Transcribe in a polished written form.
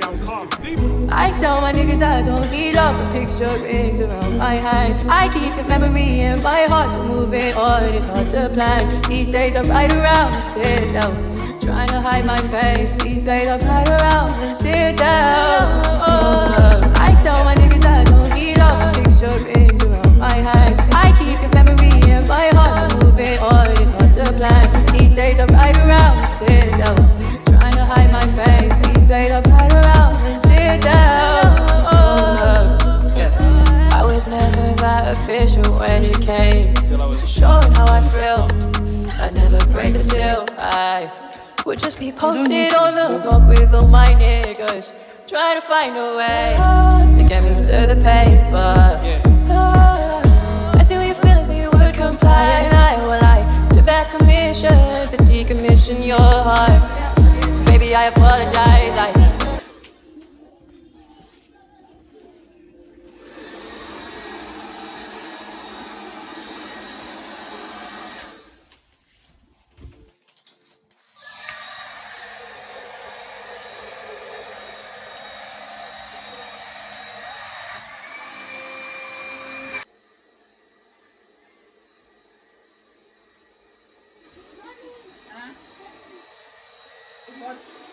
I tell my niggas I don't need love, a picture rings around my hand. I keep a memory in my heart, so moving on, it's hard to plan. These days I ride around and sit down, trying to hide my face. These days I ride around and sit down. I tell my niggas I don't need love, a picture rings around my hand. I keep a memory in my heart, so moving on, it's hard to plan. These days I ride around and sit down, trying to hide my face. These days I ride around and sit down. I was never that official when it came to showing how I feel. I never break the seal. I would just be posted on the block with all my niggas, trying to find a way to get me to the paper. I see what you're feeling, so you would comply. And I took that commission to decommission your heart. Baby, I apologize. What?